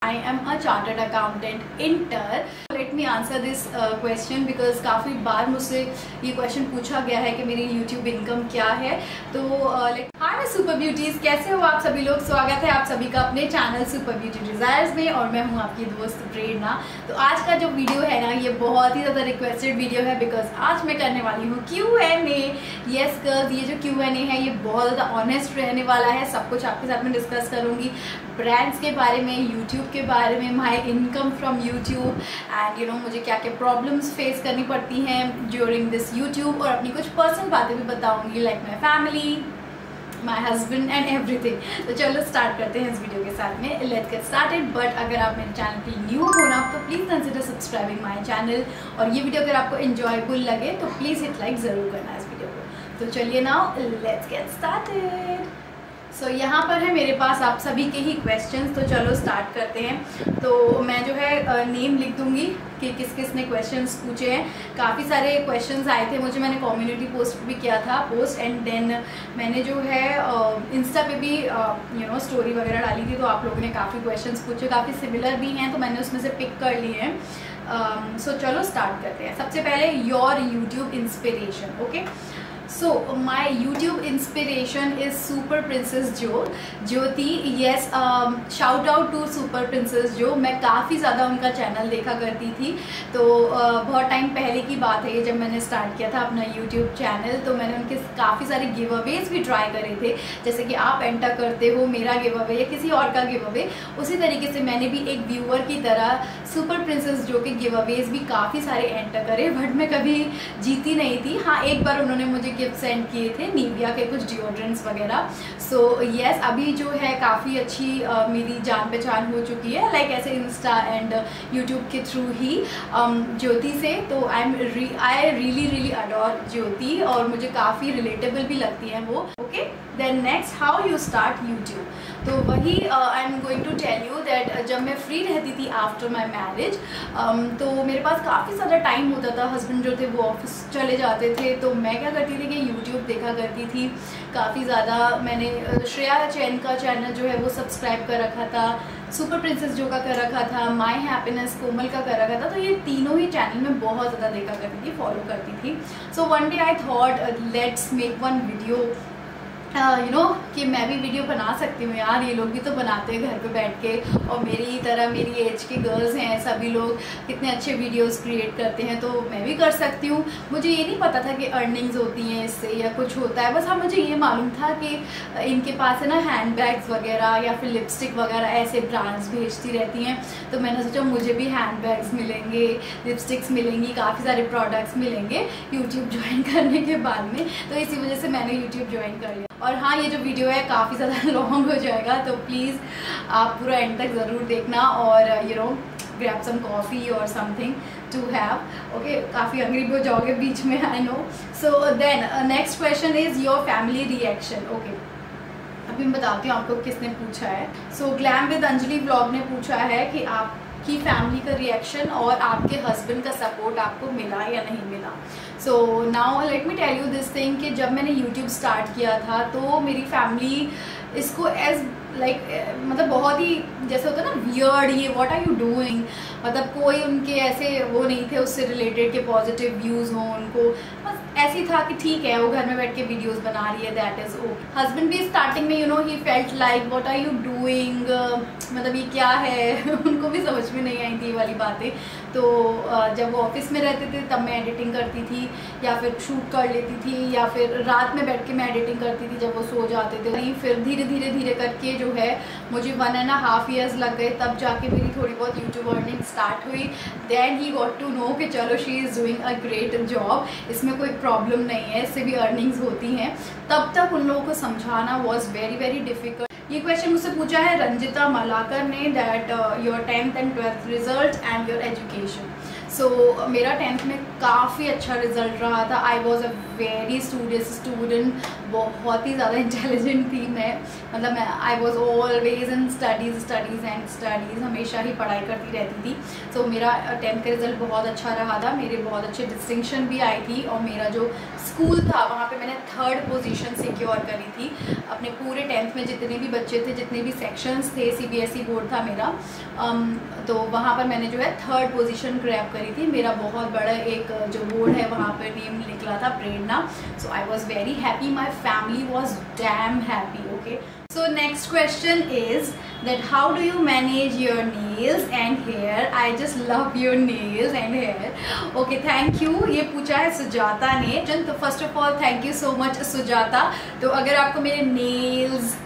I am a chartered accountant intern. Let me answer this question because काफ़ी बार मुझसे ये question पूछा गया है कि मेरी YouTube इनकम क्या है। तो हाय मैं सुपर ब्यूटीज, कैसे हो आप सभी लोग। स्वागत है आप सभी का अपने चैनल सुपर ब्यूटी डिजायर्स में और मैं हूँ आपकी दोस्त प्रेरणा। तो आज का जो वीडियो है ना, ये बहुत ही ज़्यादा रिक्वेस्टेड वीडियो है बिकॉज आज मैं करने वाली हूँ Q&A। यस गर्ल्स, ये जो Q&A है ये बहुत ज़्यादा ऑनेस्ट रहने वाला है। सब कुछ आपके साथ में डिस्कस करूँगी, ब्रांड्स के बारे में, यूट्यूब के बारे में, my income from YouTube and you know मुझे क्या क्या प्रॉब्लम्स फेस करनी पड़ती हैं ड्यूरिंग दिस यूट्यूब, और अपनी कुछ पर्सनल बातें भी बताऊंगी like my family, my husband and everything. तो चलो स्टार्ट करते हैं इस वीडियो के साथ में। Let's get started. बट अगर आप मेरे चैनल पे न्यू हो ना तो please consider subscribing my channel, और ये वीडियो अगर आपको इंजॉयबल लगे तो प्लीज़ हिट लाइक ज़रूर करना इस वीडियो को। तो चलिए नाउ लेट्स गेट स्टार्टेड। सो यहाँ पर है मेरे पास आप सभी के ही क्वेश्चंस, तो चलो स्टार्ट करते हैं। तो मैं जो है नेम लिख दूंगी कि किस किस ने क्वेश्चंस पूछे हैं। काफ़ी सारे क्वेश्चंस आए थे मुझे, मैंने कम्युनिटी पोस्ट भी किया था पोस्ट, एंड देन मैंने जो है इंस्टा पे भी यू नो स्टोरी वगैरह डाली थी। तो आप लोगों ने काफ़ी क्वेश्चंस पूछे, काफ़ी सिमिलर भी हैं, तो मैंने उसमें से पिक कर लिए हैं। सो चलो स्टार्ट करते हैं। सबसे पहले your YouTube inspiration. Okay, so my YouTube inspiration is Super Princess Jyoti. yes, shout out to Super Princess जो, मैं काफ़ी ज़्यादा उनका चैनल देखा करती थी। तो बहुत टाइम पहले की बात है ये, जब मैंने स्टार्ट किया था अपना YouTube चैनल, तो मैंने उनके काफ़ी सारे गिव अवेज भी ट्राई करे थे, जैसे कि आप एंटर करते हो मेरा गिव अवे या किसी और का गिव अवे, उसी तरीके से मैंने भी एक व्यूअर की तरह सुपर प्रिंसेस जो के गिव अवेज भी काफ़ी सारे एंटर करे, बट मैं कभी जीती नहीं थी। हाँ, एक बार उन्होंने मुझे गिफ्ट सेंड किए थे निविया के कुछ डिओड्रेंट्स वगैरह। सो यस, अभी जो है काफ़ी अच्छी मेरी जान पहचान हो चुकी है, लाइक ऐसे इंस्टा एंड यूट्यूब के थ्रू ही ज्योति से। तो आई रियली अडोर ज्योति, और मुझे काफ़ी रिलेटेबल भी लगती हैं वो। Okay, then next, how you start YouTube. तो वही I am going to tell you that जब मैं फ्री रहती थी आफ्टर माई मैरिज, तो मेरे पास काफ़ी ज़्यादा टाइम होता था। हस्बैंड जो थे वो ऑफिस चले जाते थे, तो मैं क्या करती थी कि यूट्यूब देखा करती थी काफ़ी ज़्यादा। मैंने श्रेया चैन का चैनल जो है वो सब्सक्राइब कर रखा था, सुपर प्रिंसेस जो का कर रखा था, माई हैप्पीनेस कोमल का कर रखा था। तो ये तीनों ही चैनल में बहुत ज़्यादा देखा करती थी, फॉलो करती थी। So one day I thought let's make one video, you know कि मैं भी वीडियो बना सकती हूँ यार, ये लोग भी तो बनाते हैं घर पे बैठ के, और मेरी तरह मेरी एज के गर्ल्स हैं सभी लोग, कितने अच्छे वीडियोस क्रिएट करते हैं, तो मैं भी कर सकती हूँ। मुझे ये नहीं पता था कि अर्निंग्स होती हैं इससे या कुछ होता है, बस हाँ मुझे ये मालूम था कि इनके पास है ना हैंड बैग्स वगैरह या फिर लिपस्टिक वगैरह ऐसे ब्रांड्स भेजती रहती हैं। तो मैंने सोचा मुझे भी हैंड बैग्स मिलेंगे, लिपस्टिक्स मिलेंगी, काफ़ी सारे प्रोडक्ट्स मिलेंगे यूट्यूब ज्वाइन करने के बाद में। तो इसी वजह से मैंने यूट्यूब ज्वाइन कर लिया। और हाँ, ये जो वीडियो है काफ़ी ज़्यादा लॉन्ग हो जाएगा, तो प्लीज़ आप पूरा एंड तक ज़रूर देखना, और you know grab some coffee और समथिंग टू हैव। ओके, काफ़ी हंग्री भी हो जाओगे बीच में, I know. So then next question is your family reaction. Okay, अभी मैं बताती हूँ आपको किसने पूछा है। So glam with Anjali blog ने पूछा है कि आपकी फैमिली का रिएक्शन और आपके हस्बैंड का सपोर्ट आपको मिला या नहीं मिला। So now let me tell you this thing कि जब मैंने यूट्यूब स्टार्ट किया था तो मेरी फैमिली इसको एज लाइक मतलब बहुत ही जैसे होता है ना वियर्ड, ये व्हाट आर यू डूइंग, मतलब कोई उनके ऐसे वो नहीं थे उससे रिलेटेड के पॉजिटिव व्यूज़ हों उनको, बस ऐसे ही था कि ठीक है वो घर में बैठ के वीडियोस बना रही है, दैट इज़ ओके। हस्बैंड भी स्टार्टिंग में you know he felt like what are you doing, मतलब ये क्या है उनको भी समझ में नहीं आई थी ये वाली बातें। तो जब वो ऑफिस में रहते थे तब मैं एडिटिंग करती थी या फिर शूट कर लेती थी, या फिर रात में बैठ के मैं एडिटिंग करती थी जब वो सो जाते थे। नहीं, फिर धीरे धीरे करके जो है मुझे 1.5 years लग गए, तब जाके मेरी थोड़ी बहुत यूट्यूब अर्निंग स्टार्ट हुई। Then he got to know कि चलो she is doing a great job, इसमें कोई प्रॉब्लम नहीं है, इससे भी अर्निंग्स होती हैं। तब तक उन लोगों को समझाना वॉज वेरी डिफिकल्ट। ये क्वेश्चन मुझसे पूछा है रंजिता मलाकर ने, that your 10th and 12th result and your education. So मेरा 10th में काफ़ी अच्छा रिजल्ट रहा था। I was a very student, बहुत ही ज़्यादा इंटेलिजेंट थी मैं, मतलब I was always in studies, हमेशा ही पढ़ाई करती रहती थी। सो मेरा 10th का रिजल्ट बहुत अच्छा रहा था, मेरे बहुत अच्छे डिस्टिंक्शन भी आई थी, और मेरा जो स्कूल था वहाँ पे मैंने 3rd पोजीशन सिक्योर करी थी। अपने पूरे 10th में जितने भी बच्चे थे, जितने भी सेक्शंस थे, CBSE बोर्ड था मेरा, तो वहाँ पर मैंने जो है 3rd पोजीशन ग्रैब करी थी। मेरा बहुत बड़ा एक जो बोर्ड है वहाँ पर नेम निकला था Prerna. So I was very happy, my family was damn happy. Okay, so next question is that how do you manage your nails and hair? I just love your nails and hair. Okay, thank you. ये पूछा है सुजाता ने। तो first of all thank you so much Sujata. तो अगर आपको मेरे nails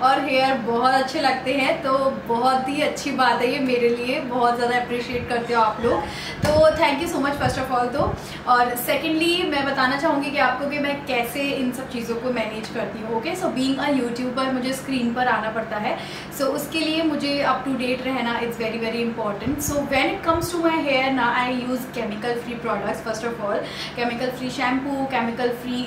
और हेयर बहुत अच्छे लगते हैं तो बहुत ही अच्छी बात है, ये मेरे लिए बहुत ज़्यादा अप्रिशिएट करते हो आप लोग, तो thank you so much first of all. तो और सेकेंडली मैं बताना चाहूँगी कि आपको कि मैं कैसे इन सब चीज़ों को मैनेज करती हूँ। Okay, so being a YouTuber मुझे स्क्रीन पर आना पड़ता है, सो उसके लिए मुझे अप टू डेट रहना it's very very important. So when it comes to my hair ना, I use chemical free products. First of all chemical free shampoo, chemical free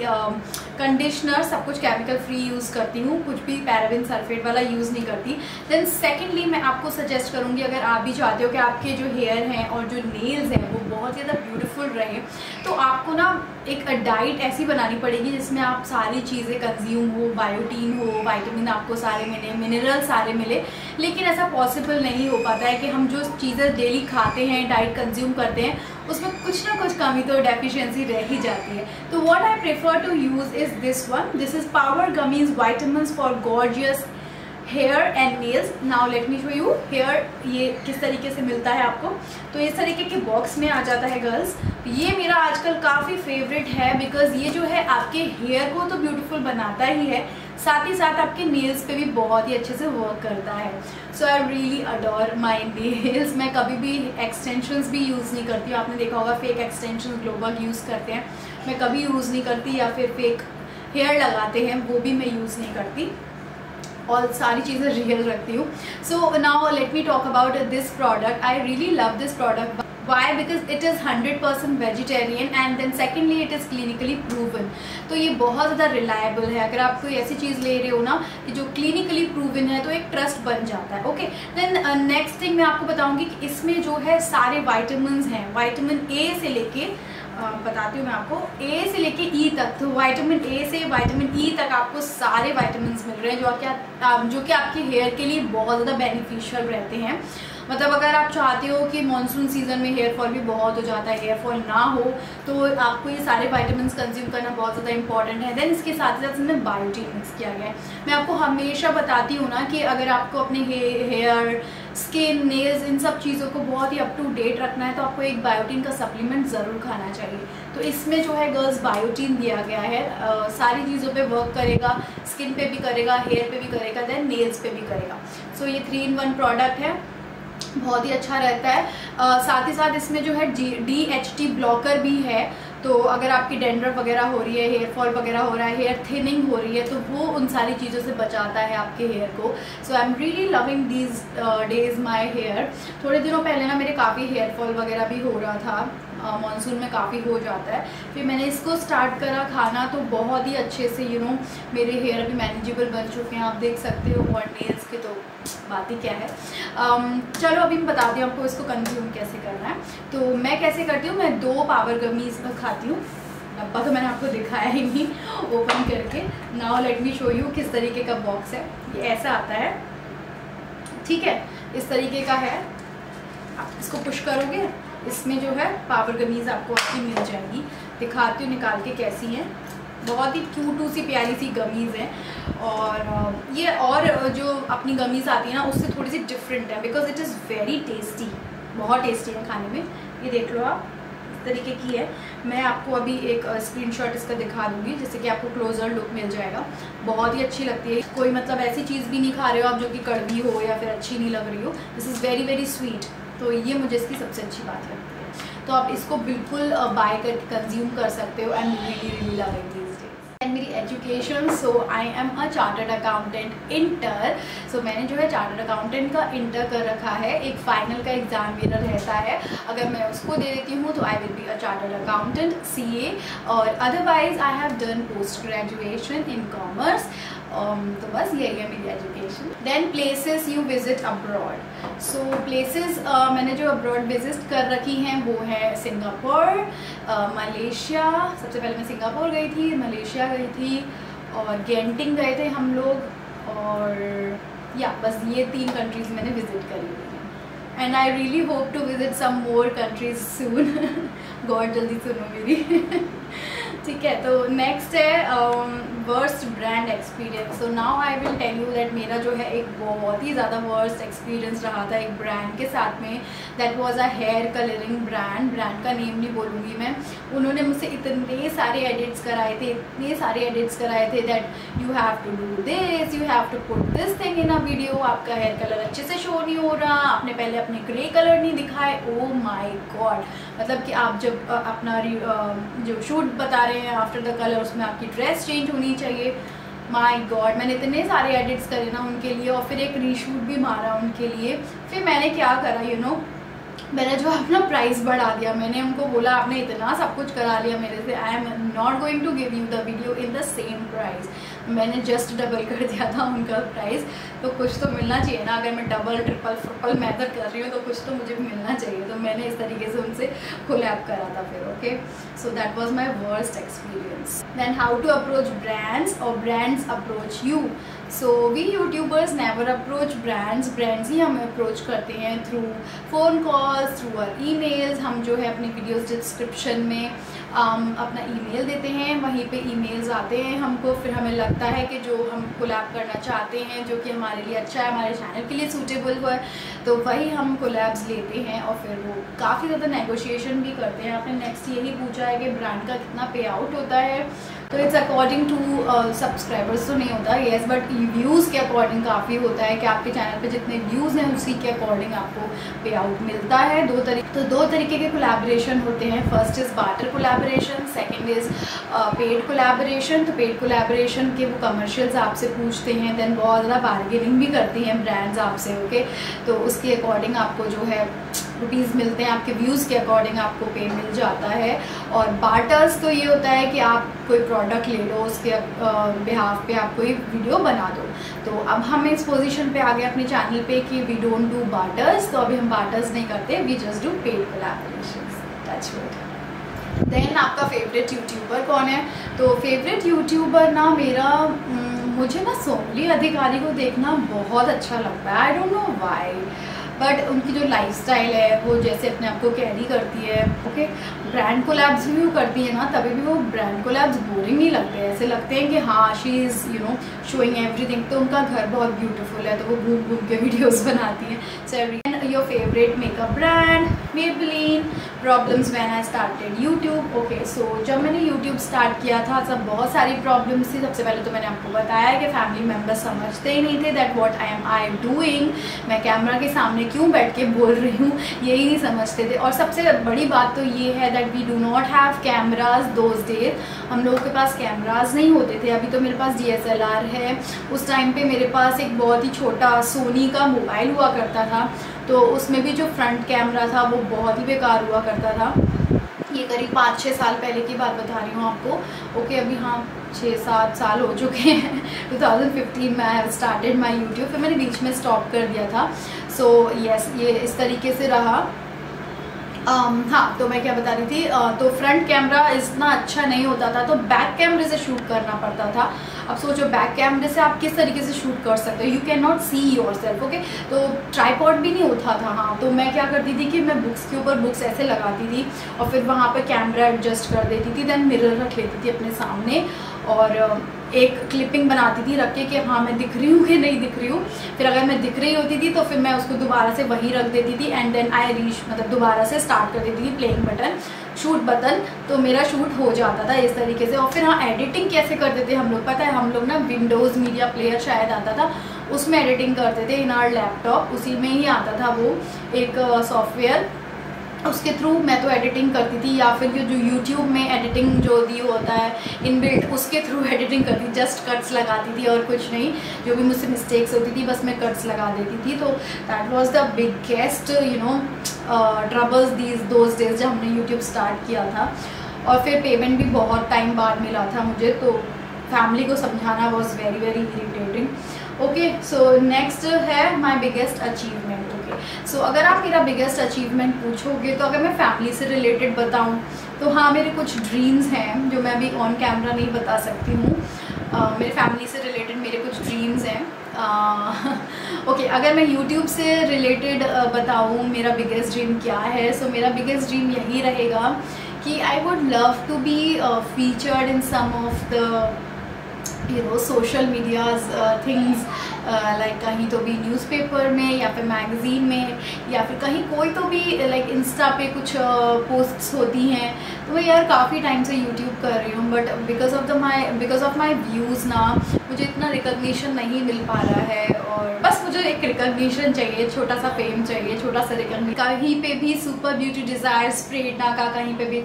conditioner, सब कुछ केमिकल फ्री यूज़ करती हूँ, कुछ भी paraben sulphate वाला use नहीं करती। देन सेकेंडली मैं आपको सजेस्ट करूँगी, अगर आप भी चाहते हो कि आपके जो हेयर हैं और जो नेल्स हैं वो बहुत ज़्यादा ब्यूटीफुल रहे, तो आपको ना एक डाइट ऐसी बनानी पड़ेगी जिसमें आप सारी चीज़ें कंज्यूम हो, बायोटीन हो, विटामिन आपको सारे मिले, मिनरल सारे मिले। लेकिन ऐसा पॉसिबल नहीं हो पाता है कि हम जो चीज़ें डेली खाते हैं, डाइट कंज्यूम करते हैं, उसमें कुछ ना कुछ कमी तो डेफिशिएंसी रह ही जाती है। तो what I prefer to use is this one. This is power gummies vitamins for gorgeous hair and nails. Now let me show you hair, ये किस तरीके से मिलता है आपको। तो इस तरीके के बॉक्स में आ जाता है गर्ल्स। ये मेरा आजकल काफ़ी फेवरेट है, बिकॉज ये जो है आपके हेयर को तो ब्यूटीफुल बनाता ही है, साथ ही साथ आपके नेल्स पे भी बहुत ही अच्छे से वर्क करता है। So I really adore my nails. मैं कभी भी एक्सटेंशंस भी यूज़ नहीं करती हूँ, आपने देखा होगा फेक एक्सटेंशन ग्लोबल यूज़ करते हैं, मैं कभी यूज़ नहीं करती, या फिर फेक हेयर लगाते हैं वो भी मैं यूज़ नहीं करती, और सारी चीज़ें रियल रखती हूँ। So now let me talk about this product. I really love this product. Why? Because it is 100% vegetarian and then secondly it is clinically proven. तो ये बहुत ज़्यादा रिलायबल है। अगर आप कोई ऐसी चीज़ ले रहे हो ना कि जो क्लिनिकली प्रूवन है, तो एक ट्रस्ट बन जाता है। ओके, देन नेक्स्ट थिंग मैं आपको बताऊंगी कि इसमें जो है सारे वाइटामिन हैं, वाइटामिन ए से लेके बताती हूँ मैं आपको, ए से लेके ई तक। तो विटामिन ए से विटामिन ई तक आपको सारे विटामिन मिल रहे हैं जो कि आपके हेयर के लिए बहुत ज़्यादा बेनिफिशियल रहते हैं। मतलब अगर आप चाहते हो कि मानसून सीजन में हेयर फॉल भी बहुत हो जाता है, हेयर फॉल ना हो, तो आपको ये सारे विटामिन कंज्यूम करना बहुत ज़्यादा इंपॉर्टेंट है। देन इसके साथ साथ इसमें बायोटीन मिक्स किया गया है। मैं आपको हमेशा बताती हूँ ना कि अगर आपको अपने हेयर, स्किन, नेल्स, इन सब चीज़ों को बहुत ही अप टू डेट रखना है, तो आपको एक बायोटीन का सप्लीमेंट ज़रूर खाना चाहिए। तो इसमें जो है गर्ल्स बायोटीन दिया गया है, सारी चीज़ों पे वर्क करेगा, स्किन पे भी करेगा, हेयर पे भी करेगा, देन नेल्स पे भी करेगा। सो ये 3-in-1 प्रोडक्ट है, बहुत ही अच्छा रहता है। साथ ही साथ इसमें जो है DHT ब्लॉकर भी है, तो अगर आपकी डेंड्रफ वगैरह हो रही है, हेयर फॉल वगैरह हो रहा है, हेयर थिनिंग हो रही है, तो वो उन सारी चीज़ों से बचाता है आपके हेयर को। So I am really loving these days my hair. थोड़े दिनों पहले ना मेरे काफ़ी हेयर फॉल वगैरह भी हो रहा था, मानसून में काफ़ी हो जाता है, फिर मैंने इसको स्टार्ट करा खाना, तो बहुत ही अच्छे से मेरे हेयर अभी मैनेजेबल बन चुके हैं, आप देख सकते हो, और नेल्स के तो बात ही क्या है। चलो अभी मैं बताती हूँ आपको इसको कंज्यूम कैसे करना है। तो मैं कैसे करती हूँ, मैं 2 पावर गमीज खाती हूँ, डब्बा तो मैंने आपको दिखाया ही नहीं ओपन करके। Now let me show you किस तरीके का बॉक्स है। ये ऐसा आता है, ठीक है, इस तरीके का है। आप इसको पुश करोगे, इसमें जो है पावर गमीज आपको आपकी मिल जाएगी। दिखाती हूँ निकाल के कैसी हैं, बहुत ही क्यूट सी प्यारी सी गमीज़ हैं। और ये और जो अपनी गमीज़ आती है ना, उससे थोड़ी सी डिफरेंट है, because it is very tasty, बहुत टेस्टी है खाने में। ये देख लो आप, इस तरीके की है। मैं आपको अभी एक स्क्रीनशॉट इसका दिखा दूँगी, जिससे कि आपको क्लोजर लुक मिल जाएगा। बहुत ही अच्छी लगती है, कोई मतलब ऐसी चीज़ भी नहीं खा रहे हो आप जो कि कड़वी हो या फिर अच्छी नहीं लग रही हो। This is very very sweet, तो ये मुझे इसकी सबसे अच्छी बात लगती है। तो आप इसको बिल्कुल बाय करके कंज्यूम कर सकते हो, and really really love it these days. मेरी education, so I am a chartered accountant inter. सो मैंने जो है चार्टर्ड अकाउंटेंट का इंटर कर रखा है। एक फाइनल का एग्ज़ाम मेरा रहता है, अगर मैं उसको दे देती हूँ तो I will be a chartered accountant CA, और otherwise I have done post graduation in commerce. तो बस यही है मेरी education. Then places you visit abroad. So places मैंने जो अब्रॉड विजिट कर रखी हैं वो है सिंगापुर, मलेशिया। सबसे पहले मैं सिंगापुर गई थी, मलेशिया गई थी और गेंटिंग गए थे हम लोग, और या बस ये 3 कंट्रीज़ मैंने विजिट करी हुई हैं। And I really hope to visit some more countries soon. God जल्दी सुनो मेरी। ठीक है, तो नेक्स्ट है worst brand experience. So now I will tell you that मेरा जो है एक बहुत ही ज़्यादा वर्स्ट एक्सपीरियंस रहा था एक ब्रांड के साथ में। That was a hair colouring brand का नेम नहीं बोलूँगी मैं। उन्होंने मुझसे इतने सारे एडिट्स कराए थे that you have to do this, you have to put this thing in a video, आपका हेयर कलर अच्छे से शो नहीं हो रहा, आपने पहले अपने ग्रे कलर नहीं दिखाए। ओ माई गॉड, मतलब कि आप जब अपना जो शूट बता रहे हैं आफ्टर द कलर, उसमें आपकी ड्रेस चेंज होनी चाहिए। माय गॉड, मैंने इतने सारे एडिट्स करे ना उनके लिए, और फिर एक रीशूट भी मारा उनके लिए। फिर मैंने क्या करा मैंने जो अपना प्राइस बढ़ा दिया। मैंने उनको बोला आपने इतना सब कुछ करा लिया मेरे से, I am not going to give you the video in the same price. मैंने जस्ट डबल कर दिया था उनका प्राइस। तो कुछ तो मिलना चाहिए ना, अगर मैं डबल ट्रिपल मेथड कर रही हूँ तो कुछ तो मुझे मिलना चाहिए। तो मैंने इस तरीके से उनसे कोलैब करा था फिर। Okay, so that was my worst experience. Then how to approach brands और brands approach you. So we YouTubers never approach brands ही हमें अप्रोच करते हैं through phone calls, through our emails. हम जो है अपनी वीडियोस डिस्क्रिप्शन में अपना ईमेल देते हैं, वहीं पे ईमेल्स आते हैं हमको। फिर हमें लगता है कि जो हम कोलैब करना चाहते हैं, जो कि हमारे लिए अच्छा है, हमारे चैनल के लिए सूटेबल है, तो वही हम कोलैब्स लेते हैं और फिर वो काफ़ी ज़्यादा नेगोशिएशन भी करते हैं। आपने नेक्स्ट यही पूछा है कि ब्रांड का कितना पे आउट होता है, तो इट्स अकॉर्डिंग टू सब्सक्राइबर्स तो नहीं होता, येस, बट व्यूज़ के अकॉर्डिंग काफ़ी होता है कि आपके चैनल पे जितने व्यूज़ हैं उसी के अकॉर्डिंग आपको पे आउट मिलता है। दो तरीके के कोलैबोरेशन होते हैं। First is barter collaboration, second is paid collaboration. तो पेड कोलैबोरेशन के वो कमर्शियल्स आपसे पूछते हैं, देन बहुत ज़्यादा बार्गेनिंग भी करती हैं ब्रांड्स आपसे। ओके, तो उसके अकॉर्डिंग आपको जो है रुपीज़ मिलते हैं, आपके व्यूज़ के अकॉर्डिंग आपको पे मिल जाता है। और बार्टर्स तो ये होता है कि आप कोई प्रोडक्ट ले लो, उसके बिहाफ पे आप कोई वीडियो बना दो। तो अब हम इस पोजीशन पे आ गए अपने चैनल पे कि वी डोंट डू बार्टर्स। तो अभी हम बार्टर्स नहीं करते, we just do paid collaborations. Touch wood. Then आपका फेवरेट यूट्यूबर कौन है? तो फेवरेट यूट्यूबर ना मेरा मुझे ना सोमली अधिकारी को देखना बहुत अच्छा लगता है। I don't know why, but उनकी जो लाइफस्टाइल है वो जैसे अपने आप को कैरी करती है। ओके, ब्रांड कोलैब्स भी वो करती है ना, तभी भी वो ब्रांड कोलैब्स बोरिंग नहीं लगते हैं। ऐसे लगते हैं कि हाँ शी इज़ शोइंग एवरीथिंग। तो उनका घर बहुत ब्यूटीफुल है, तो वो घूम घूम के वीडियोस बनाती हैं। So every your favourite makeup brand? Maybelline. Problems when I started YouTube. Okay, so जब मैंने यूट्यूब स्टार्ट किया था सब बहुत सारी प्रॉब्लम्स थी। सबसे पहले तो मैंने आपको बताया कि फैमिली मेम्बर्स समझते ही नहीं थे that what I am doing. मैं कैमरा के सामने क्यों बैठ के बोल रही हूँ यही नहीं समझते थे। और सबसे बड़ी बात तो ये है that we do not have cameras those days. हम लोगों के पास कैमराज नहीं होते थे। अभी तो मेरे पास DSLR है। उस टाइम पे मेरे पास एक बहुत ही छोटा सोनी का मोबाइल हुआ करता था, तो उसमें भी जो फ्रंट कैमरा था वो बहुत ही बेकार हुआ करता था। ये करीब 5-6 साल पहले की बात बता रही हूँ आपको। ओके, अभी हाँ 6-7 साल हो चुके हैं। 2015 में I have started my YouTube, फिर मैंने बीच में स्टॉप कर दिया था। सो यस, ये इस तरीके से रहा। हाँ, तो मैं क्या बता रही थी, तो फ्रंट कैमरा इतना अच्छा नहीं होता था, तो बैक कैमरे से शूट करना पड़ता था। अब सोचो बैक कैमरे से आप किस तरीके से शूट कर सकते हो, you can not see your self. Okay, तो ट्राईपॉड भी नहीं होता था। हाँ, तो मैं क्या करती थी कि मैं बुक्स के ऊपर बुक्स ऐसे लगाती थी और फिर वहाँ पे कैमरा एडजस्ट कर देती थी, देन मिरर रख लेती थी अपने सामने और एक क्लिपिंग बनाती थी रख के कि हाँ मैं दिख रही हूँ कि नहीं दिख रही हूँ। फिर अगर मैं दिख रही होती थी तो फिर मैं उसको दोबारा से वहीं रख देती थी एंड देन आई रीच, मतलब दोबारा से स्टार्ट कर देती थी प्लेइंग बटन, शूट बटन, तो मेरा शूट हो जाता था इस तरीके से। और फिर हाँ, एडिटिंग कैसे करते थे हम लोग, पता है हम लोग ना विंडोज़ मीडिया प्लेयर शायद आता था, उसमें एडिटिंग करते थे इन आवर लैपटॉप। उसी में ही आता था वो एक सॉफ्टवेयर, उसके थ्रू मैं तो एडिटिंग करती थी, या फिर जो यूट्यूब में एडिटिंग जो दी होता है इनबिल्ट, उसके थ्रू एडिटिंग करती, जस्ट कट्स लगाती थी और कुछ नहीं। जो भी मुझसे मिस्टेक्स होती थी बस मैं कट्स लगा देती थी। तो that was the biggest troubles those days जब हमने यूट्यूब स्टार्ट किया था। और फिर पेमेंट भी बहुत टाइम बाद मिला था मुझे, तो फैमिली को समझाना was very very irritating. Okay, so next है माई बिगेस्ट अचीवमेंट। ओके, सो अगर आप मेरा बिगेस्ट अचीवमेंट पूछोगे तो अगर मैं फैमिली से रिलेटेड बताऊं तो हाँ, मेरे कुछ ड्रीम्स हैं जो मैं अभी ऑन कैमरा नहीं बता सकती हूँ। मेरे फैमिली से रिलेटेड मेरे कुछ ड्रीम्स हैं। ओके, अगर मैं यूट्यूब से रिलेटेड बताऊँ मेरा बिगेस्ट ड्रीम क्या है, सो मेरा बिगेस्ट ड्रीम यही रहेगा कि I would love to be featured in some of the social medias things, like कहीं तो भी न्यूज़पेपर में या फिर मैगज़ीन में, या फिर कहीं कोई तो भी लाइक इंस्टा पे कुछ पोस्ट्स होती हैं। तो मैं यार काफ़ी टाइम से यूट्यूब कर रही हूँ, but because of my views ना मुझे इतना रिकॉग्निशन नहीं मिल पा रहा है। और बस मुझे एक रिकॉग्निशन चाहिए, छोटा सा फेम चाहिए, छोटा सा रिकॉग्निशन। कहीं पे भी सुपर ब्यूटी डिज़ायर्स प्रेरणा का कहीं पे भी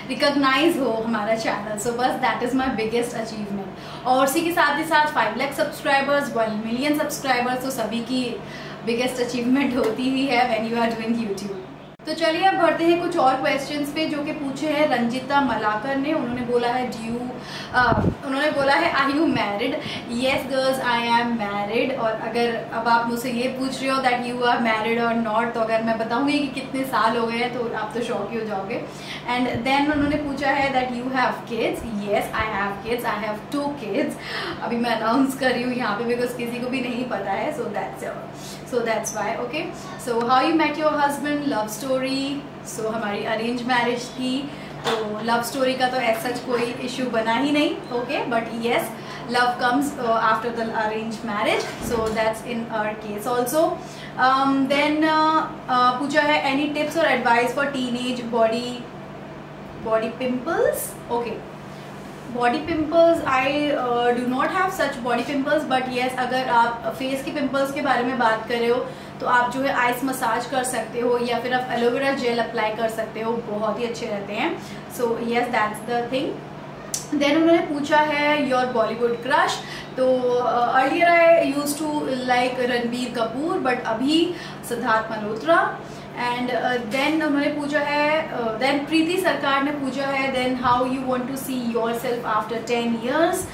रिकॉग्नाइज हो हमारा चैनल, सो बस that is my biggest achievement. और उसी के साथ ही साथ 5 लाख सब्सक्राइबर्स, 1 मिलियन सब्सक्राइबर्स, तो सभी की बिगेस्ट अचीवमेंट होती ही है when you are doing YouTube. तो चलिए अब बढ़ते हैं कुछ और क्वेश्चंस पे जो कि पूछे हैं रंजिता मलाकर ने। उन्होंने बोला है I you married? Yes girls, I am married. और अगर अब आप मुझसे ये पूछ रहे हो दैट यू आर मैरिड और नॉट, तो अगर मैं बताऊंगी कि कितने साल हो गए हैं तो आप तो शॉक ही हो जाओगे। एंड देन उन्होंने पूछा है that you have kids? Yes, I have kids, I have 2 kids. अभी मैं अनाउंस कर रही हूँ यहाँ पे बिकॉज किसी को भी नहीं पता है, so that's why. Okay, so how you met your husband? Love story. So हमारी अरेंज मैरिज थी, तो लव स्टोरी का तो ऐसा कोई इशू बना ही नहीं। Okay, but yes, love comes after the arrange marriage, so that's in our case also. Then पूछा है एनी टिप्स और advice for teenage body pimples? Okay, body pimples, I do not have such body pimples, but yes, अगर आप face के pimples के बारे में बात कर रहे हो तो आप जो है आइस मसाज कर सकते हो, या फिर आप एलोवेरा जेल अप्लाई कर सकते हो, बहुत ही अच्छे रहते हैं। So yes, that's the thing. Then उन्होंने पूछा है योर बॉलीवुड क्रश। तो earlier I use to like Ranbir Kapoor, but अभी सिद्धार्थ मल्होत्रा। एंड देन उन्होंने पूछा है, देन प्रीति सरकार ने पूछा है then how you want to see yourself after 10 years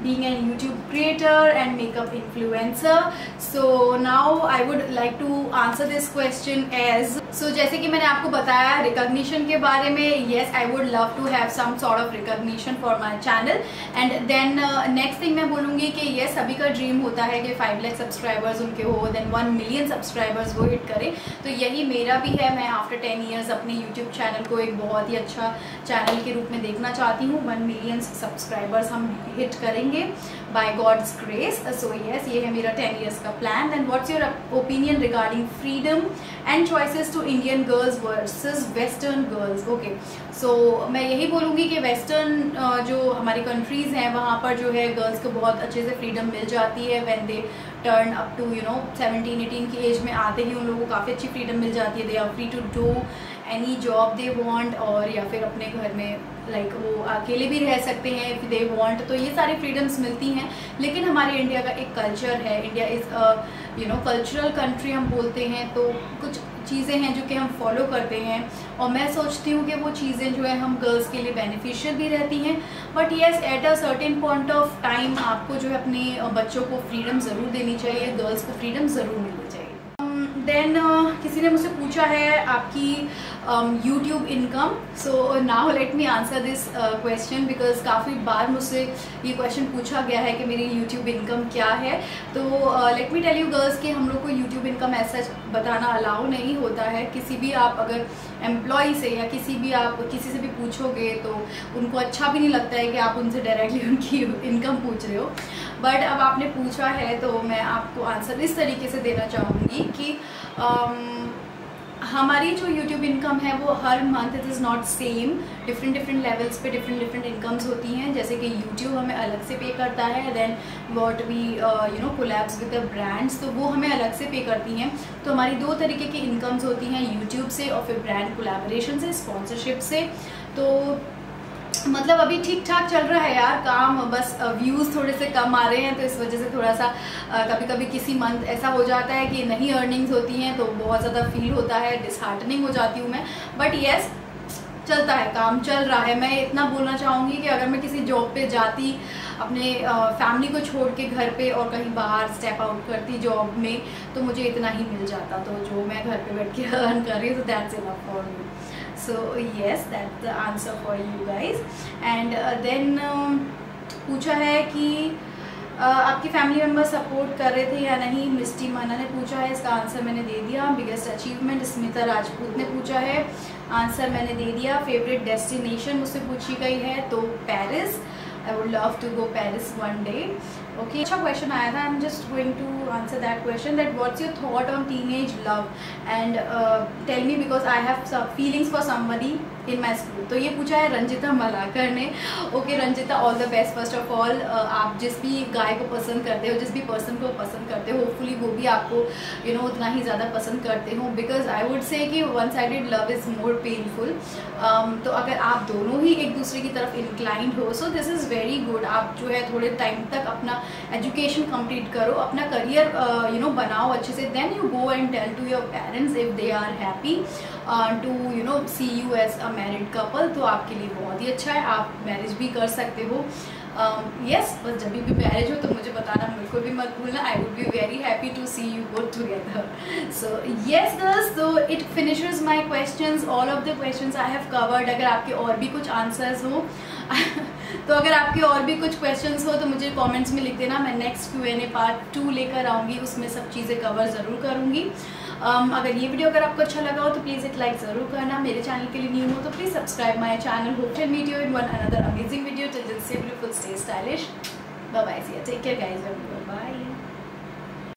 being a YouTube creator and makeup influencer. So now I would like to answer this question as, so जैसे कि मैंने आपको बताया रिकॉग्निशन के बारे में, yes I would love to have some sort of recognition for my channel. And then next thing मैं बोलूँगी कि yes, सभी का ड्रीम होता है कि 5 लाख सब्सक्राइबर्स उनके हो, then 1 मिलियन सब्सक्राइबर्स वो हिट करें। तो यही मेरा भी है, मैं आफ्टर 10 years अपने यूट्यूब चैनल को एक बहुत ही अच्छा चैनल के रूप में देखना चाहती हूँ। 1 मिलियन सब्सक्राइबर्स हम हिट करेंगे by God's grace. So yes, ये है मेरा 10 years का plan. And what's your opinion regarding freedom and choices to Indian girls versus western girls? Okay, so मैं यही बोलूँगी कि वेस्टर्न जो हमारी कंट्रीज़ हैं वहाँ पर जो है गर्ल्स को बहुत अच्छे से फ्रीडम मिल जाती है। When they turn up to 17-18 की एज में आते ही उन लोगों को काफ़ी अच्छी फ्रीडम मिल जाती है। They are free to do any job they want, और या फिर अपने घर में लाइक वो अकेले भी रह सकते हैं इफ दे वांट, तो ये सारी फ्रीडम्स मिलती हैं। लेकिन हमारे इंडिया का एक कल्चर है, इंडिया इज़ कल्चरल कंट्री हम बोलते हैं, तो कुछ चीज़ें हैं जो कि हम फॉलो करते हैं, और मैं सोचती हूँ कि वो चीज़ें जो है हम गर्ल्स के लिए बेनिफिशियल भी रहती हैं। But yes, at a certain point of time आपको जो है अपने बच्चों को फ्रीडम ज़रूर देनी चाहिए, गर्ल्स को फ्रीडम ज़रूर मिलनी चाहिए। देन किसी ने मुझसे पूछा है आपकी YouTube income. So now let me answer this question because काफ़ी बार मुझसे ये क्वेश्चन पूछा गया है कि मेरी यूट्यूब इनकम क्या है। तो let me tell you girls कि हम लोग को यूट्यूब इनकम ऐसा बताना अलाउ नहीं होता है। किसी भी आप अगर एम्प्लॉय से या किसी से भी पूछोगे तो उनको अच्छा भी नहीं लगता है कि आप उनसे डायरेक्टली उनकी इनकम पूछ रहे हो। बट अब आपने पूछा है तो मैं आपको आंसर इस तरीके से देना चाहूँगी कि हमारी जो YouTube इनकम है वो हर month it is not same, different levels पे डिफरेंट इनकम्स होती हैं। जैसे कि YouTube हमें अलग से पे करता है, then what we collabs with the brands, तो वो हमें अलग से पे करती हैं। तो हमारी 2 तरीके की इनकम्स होती हैं, YouTube से और फिर ब्रांड कोलैबोरेशन से, स्पॉन्सरशिप से। तो मतलब अभी ठीक ठाक चल रहा है यार काम, बस व्यूज़ थोड़े से कम आ रहे हैं, तो इस वजह से थोड़ा सा कभी कभी किसी मंथ ऐसा हो जाता है कि नहीं अर्निंग्स होती हैं, तो बहुत ज़्यादा फील होता है, डिसहार्टनिंग हो जाती हूँ मैं। बट येस, चलता है, काम चल रहा है। मैं इतना बोलना चाहूँगी कि अगर मैं किसी जॉब पे जाती, अपने फैमिली को छोड़ के घर पे और कहीं बाहर स्टेप आउट करती जॉब में, तो मुझे इतना ही मिल जाता। तो जो मैं घर पे बैठ के अर्न कर रही हूँ, तो that's enough for me. So yes, that's the answer for you guys. And then पूछा है कि आपकी फैमिली मेम्बर सपोर्ट कर रहे थे या नहीं, मिस्टी माना ने पूछा है। इसका आंसर मैंने दे दिया। बिगेस्ट अचीवमेंट स्मिता राजपूत ने पूछा है, आंसर मैंने दे दिया। फेवरेट डेस्टिनेशन मुझसे पूछी गई है, तो Paris. I would love to go Paris one day. Okay, अच्छा क्वेश्चन आया था, I am just going to answer that question, that what's your thought on teenage love and tell me because I have feelings for somebody in my school. तो ये पूछा है रंजिता मलाकर ने। Okay Ranjita, all the best. First of all, आप जिस भी गाय को पसंद करते हो, जिस भी पर्सन को पसंद करते हो, होपफुली वो भी आपको उतना ही ज़्यादा पसंद करते हो, बिकॉज आई वुड से कि one sided love is more painful. तो अगर आप दोनों ही एक दूसरे की तरफ इंक्लाइंड हो, so this is very good. आप जो है थोड़े टाइम तक अपना एजुकेशन कंप्लीट करो, अपना करियर बनाओ अच्छे से, then you go and tell to your parents if they are happy to see you as a married couple. तो आपके लिए बहुत ही अच्छा है, आप मैरिज भी कर सकते हो। yes, बस जब भी मैरिज हो तो मुझे बताना, मेरे को भी मत भूलना। I would be very happy to see you both together. So yes girls, so it finishes my questions, all of the questions I have covered। अगर आपके और भी कुछ आंसर्स हो तो अगर आपके और भी कुछ क्वेश्चंस हो तो मुझे कमेंट्स में लिख देना। मैं नेक्स्ट Q&A पार्ट 2 लेकर आऊँगी, उसमें सब चीज़ें कवर ज़रूर करूँगी। अगर ये वीडियो अगर आपको अच्छा लगा हो तो प्लीज़ एक लाइक ज़रूर करना। मेरे चैनल के लिए न्यू हो तो please subscribe my channel. Hope to meet you in one another amazing video. Till then stay beautiful, stay stylish. Bye bye, see you, take care guys, bye.